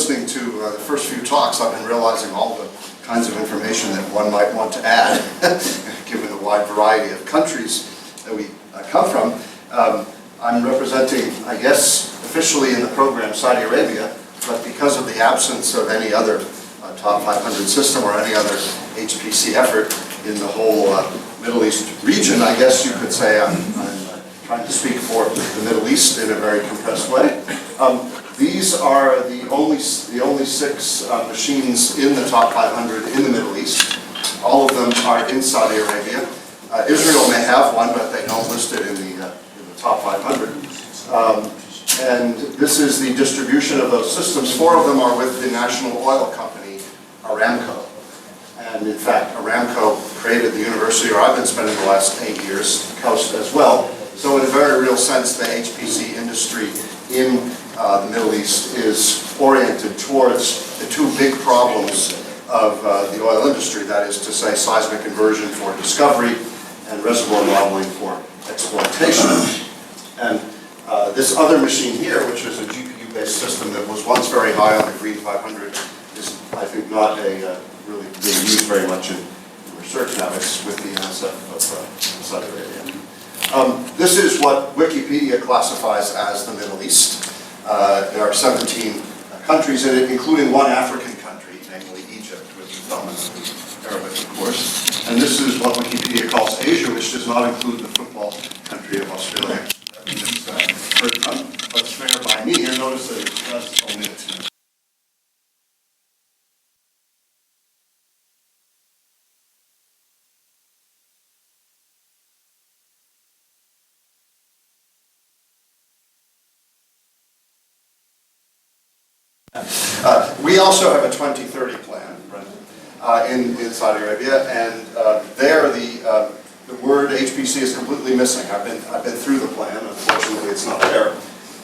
listening to the first few talks, I've been realizing all the kinds of information that one might want to add, given the wide variety of countries that we come from. I'm representing, I guess, officially in the program Saudi Arabia, but because of the absence of any other top 500 system or any other HPC effort in the whole Middle East region, I guess you could say I'm trying to speak for the Middle East in a very compressed way. These are the only 6 machines in the top 500 in the Middle East. All of them are in Saudi Arabia. Israel may have one, but they don't list it in the top 500. And this is the distribution of those systems. 4 of them are with the national oil company, Aramco. And in fact, Aramco created the university, or I've been spending the last 8 years, KAUST as well. So in a very real sense, the HPC industry in the Middle East is oriented towards the 2 big problems of the oil industry, that is to say seismic inversion for discovery and reservoir modeling for exploitation. And this other machine here, which is a GPU-based system that was once very high on the Green 500, is, I think, not really being used very much in research now. It's with the NSF of Saudi Arabia. This is what Wikipedia classifies as the Middle East. There are 17 countries in it, including 1 African country, namely Egypt, which is dominantly Arabic, of course. And this is what Wikipedia calls Asia, which does not include the football country of Australia. Heard from, but it's fair by me. You'll notice that it does omit. We also have a 2030 plan, right, in Saudi Arabia, and there the word HPC is completely missing. I've been through the plan. Unfortunately, it's not there.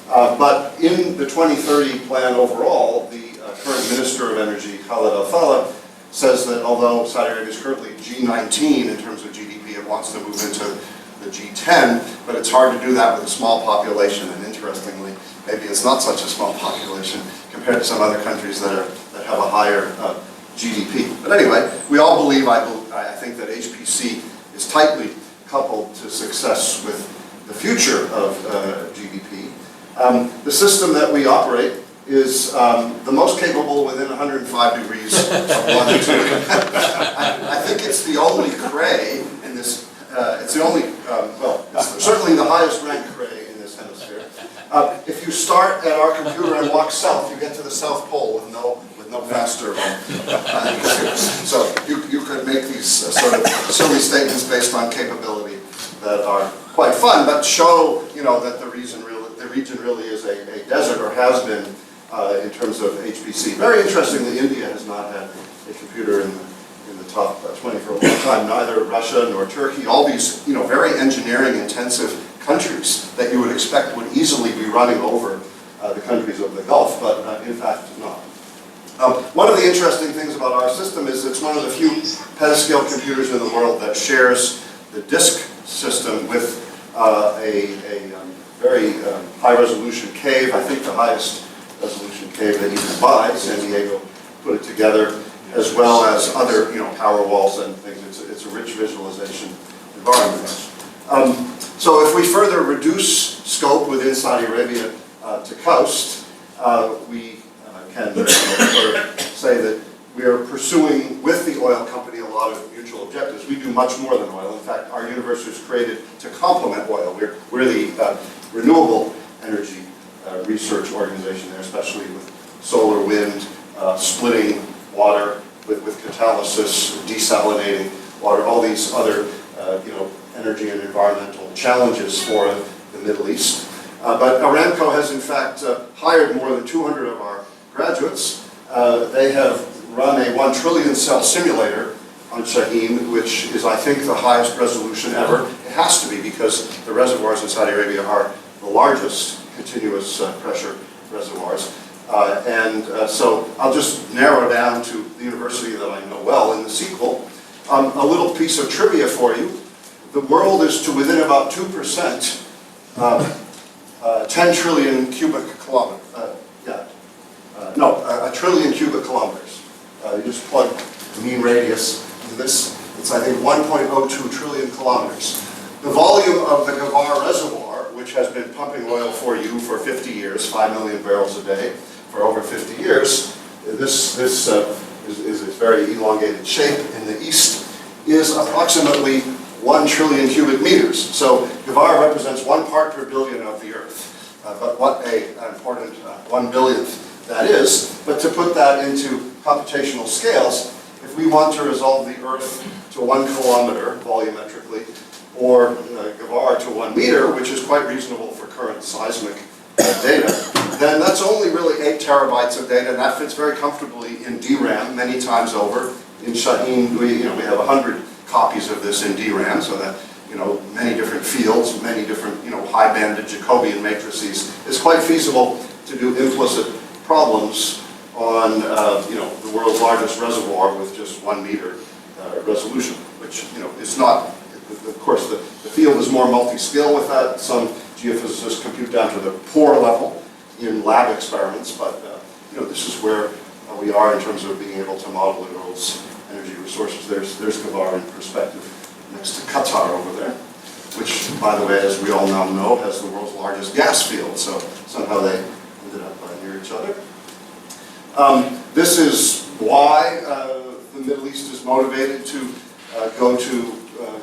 But in the 2030 plan overall, the current Minister of Energy, Khalid Al-Faleh, says that although Saudi Arabia is currently G19 in terms of GDP, it wants to move into the G10, but it's hard to do that with a small population. And interestingly, maybe it's not such a small population compared to some other countries that have a higher GDP. But anyway, we all believe, I think, that HPC is tightly coupled to success with the future of GDP. The system that we operate is the most capable within 105 degrees of longitude. I think it's the only cray in this, it's the only, well, it's certainly the highest ranked cray in this hemisphere. If you start at our computer and walk south, you get to the South Pole with no faster. So you could make these sort of silly statements based on capability that are quite fun, but show, you know, that the region really is a desert, or has been in terms of HPC. Very interesting that India has not had a computer in the top 20 for a long time. Neither Russia nor Turkey. All these, you know, very engineering intensive countries that you would expect would easily be running over the countries of the Gulf, but in fact not. One of the interesting things about our system is it's one of the few petascale computers in the world that shares the disk system with a very high-resolution cave. I think the highest resolution cave that you can buy. San Diego put it together, as well as other, you know, power walls and things. It's a rich visualization environment. So if we further reduce scope within Saudi Arabia to KAUST, we can sort of say that we are pursuing with the oil company a lot of mutual objectives. We do much more than oil. In fact, our university was created to complement oil. We're the renewable energy research organization there, especially with solar, wind, splitting water with catalysis, desalinating water, all these other you know, energy and environmental challenges for the Middle East. But Aramco has in fact hired more than 200 of our graduates. They have run a 1 trillion cell simulator on Shaheen, which is, I think, the highest resolution ever. It has to be, because the reservoirs in Saudi Arabia are the largest continuous pressure reservoirs. So I'll just narrow down to the university that I know well in the sequel. A little piece of trivia for you. The world is to within about 2% 10 trillion cubic kilometers. 1 trillion cubic kilometers. You just plug the mean radius into this, it's I think 1.02 trillion kilometers. The volume of the Ghawar Reservoir, which has been pumping oil for you for 50 years, 5 million barrels a day, for over 50 years, this is its very elongated shape in the east, is approximately 1 trillion cubic meters. So Ghawar represents 1 part per billion of the Earth. But what an important 1 billionth that is. But to put that into computational scales, if we want to resolve the Earth to 1 kilometer volumetrically, or Ghawar to 1 meter, which is quite reasonable for current seismic data, then that's only really 8 terabytes of data, and that fits very comfortably in DRAM many times over. In Shaheen, we have 100 copies of this in DRAM, so that many different fields, many different high-banded Jacobian matrices. It's quite feasible to do implicit problems on the world's largest reservoir with just 1 meter resolution, which is not. Of course, the field is more multi-scale with that. Some geophysicists compute down to the pore level in lab experiments, but this is where we are in terms of being able to model the world's energy resources. There's Ghawar in perspective next to Qatar over there, which, by the way, as we all now know, has the world's largest gas field, so somehow they ended up near each other. This is why the Middle East is motivated to go to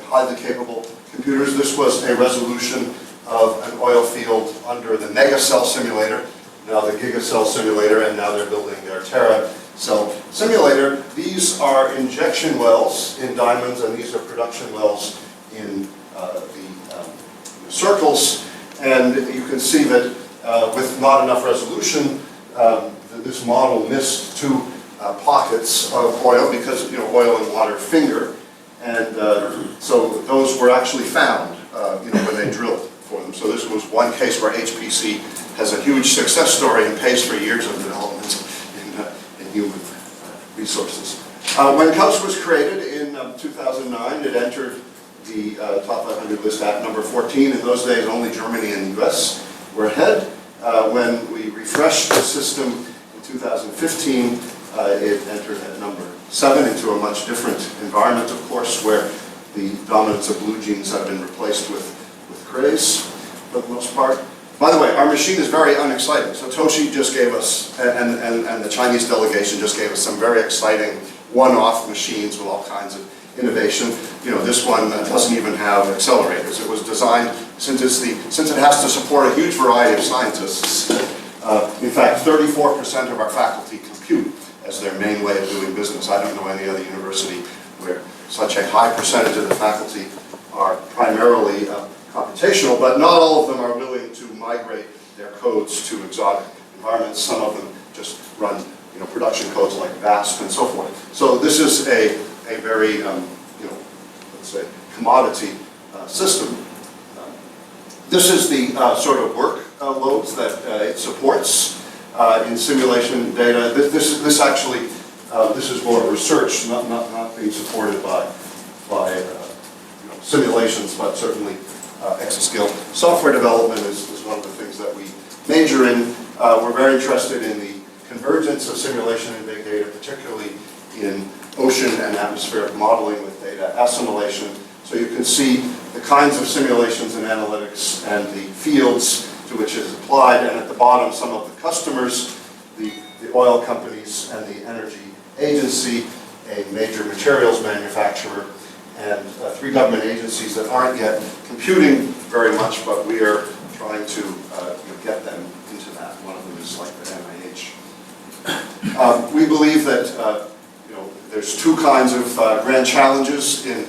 highly capable computers. This was a resolution of an oil field under the megacell simulator, now the gigacell simulator, and now they're building their teracell simulator. These are injection wells in diamonds, and these are production wells in the circles. And you can see that with not enough resolution, this model missed 2 pockets of oil because oil and water finger. And so those were actually found when they drilled for them. So this was one case where HPC has a huge success story and pays for years of development in human resources. When KAUST was created in 2009, it entered the top 500 list at number 14. In those days, only Germany and the US were ahead. When we refreshed the system in 2015, it entered at number 7 into a much different environment, of course, where the dominance of blue genes have been replaced with grays for the most part. By the way, our machine is very unexciting. So Toshi just gave us, and the Chinese delegation just gave us some very exciting one-off machines with all kinds of innovation. This one doesn't even have accelerators. It was designed, since it has to support a huge variety of scientists. In fact, 34% of our faculty compute as their main way of doing business. I don't know any other university where such a high percentage of the faculty are primarily computational, but not all of them are willing to migrate their codes to exotic environments. Some of them just run production codes like VASP and so forth. So this is a very, let's say, commodity system. This is the sort of work loads that it supports in simulation data. This actually, this is more research, not being supported by simulations, but certainly exascale software development is one of the things that we major in. We're very interested in the convergence of simulation and big data, particularly in ocean and atmospheric modeling with data assimilation. So you can see the kinds of simulations and analytics and the fields to which it is applied, and at the bottom some of the customers, the oil companies and the energy agency, a major materials manufacturer, and 3 government agencies that aren't yet computing very much, but we are trying to get them into that. One of them is like the NIH. We believe that there's 2 kinds of grand challenges in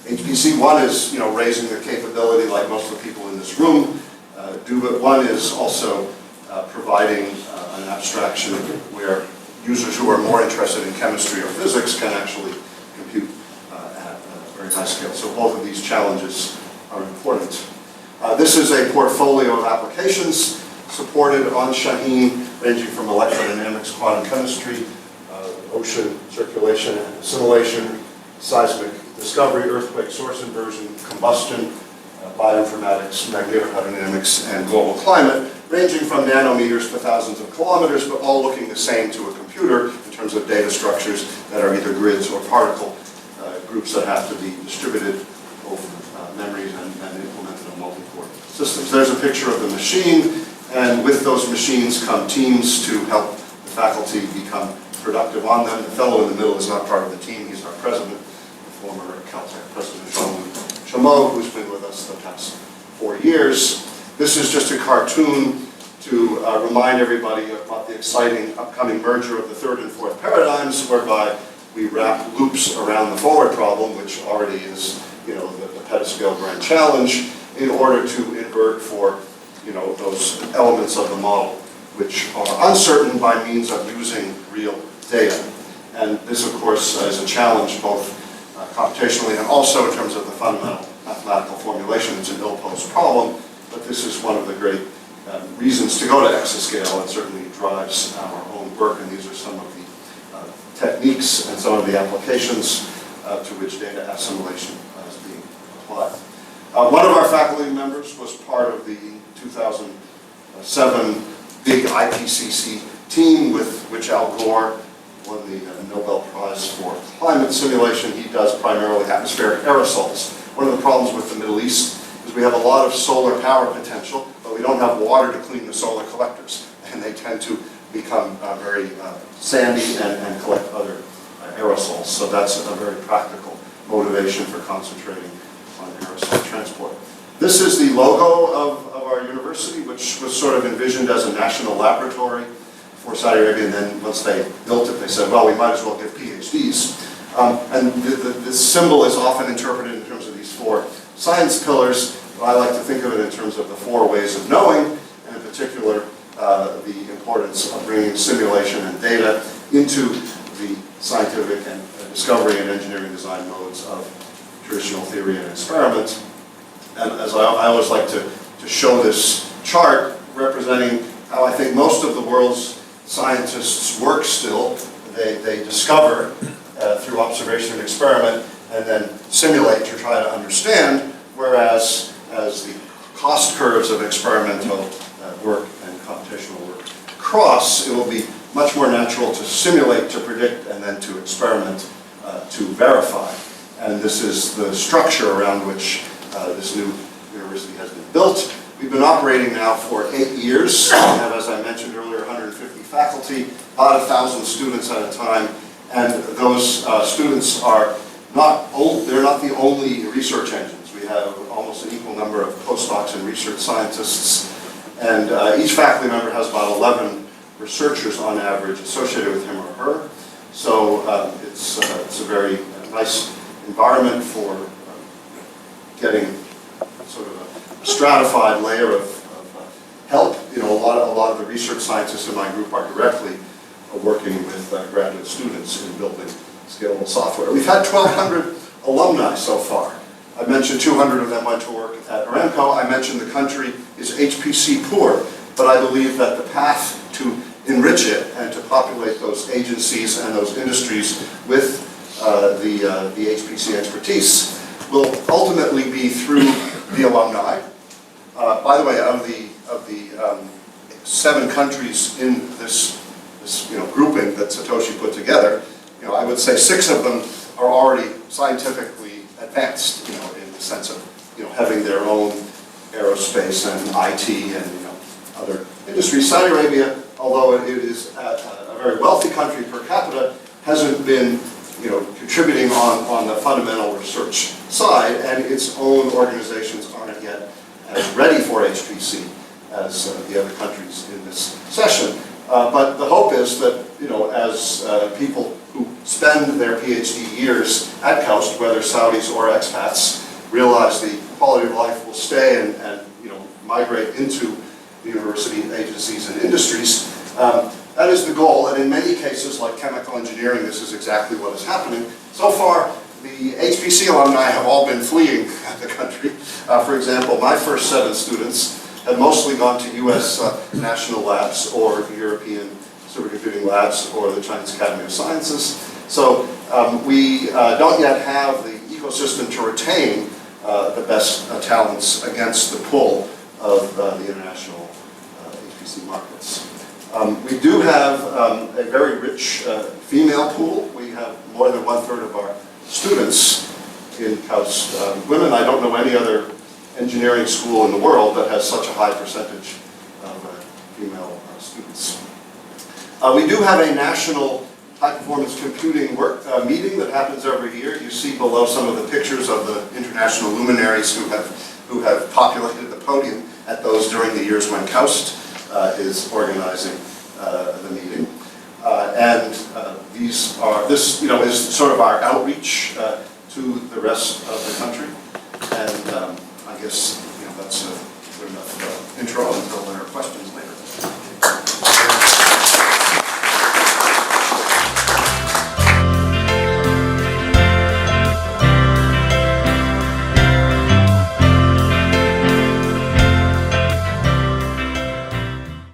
HPC. One is raising the capability, like most of the people in this room do, but one is also providing an abstraction where users who are more interested in chemistry or physics can actually compute at a very high scale. So both of these challenges are important. This is a portfolio of applications supported on Shaheen, ranging from electrodynamics, quantum chemistry, ocean circulation and assimilation, seismic discovery, earthquake source inversion, combustion, bioinformatics, magnetohydrodynamics, and global climate, ranging from nanometers to thousands of kilometers, but all looking the same to a computer in terms of data structures that are either grids or particle groups that have to be distributed over memories and implemented on multi-core systems. There's a picture of the machine, and with those machines come teams to help the faculty become productive on them. The fellow in the middle is not part of the team. He's our president, the former Caltech president, Jean-Luc Chameau, who's been with us the past 4 years. This is just a cartoon to remind everybody about the exciting upcoming merger of the third and fourth paradigms, whereby we wrap loops around the forward problem, which already is, the petascale grand challenge, in order to invert for, those elements of the model which are uncertain by means of using real data. And this, of course, is a challenge both computationally and also in terms of the fundamental mathematical formulation. It's an ill-posed problem, but this is one of the great reasons to go to exascale. It certainly drives our own work, and these are some of the techniques and some of the applications to which data assimilation is being applied. One of our faculty members was part of the 2007 big IPCC team with which Al Gore won the Nobel Prize for climate simulation. He does primarily atmospheric aerosols. One of the problems with the Middle East is we have a lot of solar power potential, but we don't have water to clean the solar collectors, and they tend to become very sandy and collect other aerosols. So that's a very practical motivation for concentrating on aerosol transport. This is the logo of our university, which was sort of envisioned as a national laboratory for Saudi Arabia, and then once they built it, they said, well, we might as well give PhDs. And this symbol is often interpreted in terms of these 4 science pillars, but I like to think of it in terms of the 4 ways of knowing, and in particular, the importance of bringing simulation and data into the scientific and discovery and engineering design modes of traditional theory and experiment. And as I always like to show this chart representing how I think most of the world's scientists work still. They discover through observation and experiment, and then simulate to try to understand, whereas as the cost curves of experimental work and computational work cross, it will be much more natural to simulate, to predict, and then to experiment to verify. And this is the structure around which this new university has been built. We've been operating now for 8 years. We have, as I mentioned earlier, 150 faculty, about 1,000 students at a time, and those students are they're not the only research engines. We have almost an equal number of postdocs and research scientists, and each faculty member has about 11 researchers on average associated with him or her. So it's a very nice environment for getting sort of a stratified layer of help. A lot of the research scientists in my group are directly working with graduate students in building scalable software. We've had 1,200 alumni so far. I mentioned 200 of them went to work at Aramco. I mentioned the country is HPC poor, but I believe that the path to enrich it and to populate those agencies and those industries with the HPC expertise will ultimately be through the alumni. By the way, of the 7 countries in this grouping that Satoshi put together, I would say 6 of them are already scientifically advanced, in the sense of having their own aerospace and IT and other industries. Saudi Arabia, although it is a very wealthy country per capita, hasn't been contributing on the fundamental research side, and its own organizations aren't yet as ready for HPC as the other countries in this session. But the hope is that, as people who spend their PhD years at KAUST, whether Saudis or expats, realize the quality of life will stay and migrate into the university agencies and industries. That is the goal, and in many cases, like chemical engineering, this is exactly what is happening. So far, the HPC alumni have all been fleeing the country. For example, my first 7 students had mostly gone to US national labs or European supercomputing labs or the Chinese Academy of Sciences. So we don't yet have the ecosystem to retain the best talents against the pull of the international HPC markets. We do have a very rich female pool. We have more than 1/3 of our students in KAUST women. I don't know any other engineering school in the world that has such a high percentage of female students. We do have a national high-performance computing meeting that happens every year. You see below some of the pictures of the international luminaries who have populated the podium at those during the years when KAUST is organizing the meeting. This is sort of our outreach to the rest of the country. And I guess that's good enough intro until there are questions later.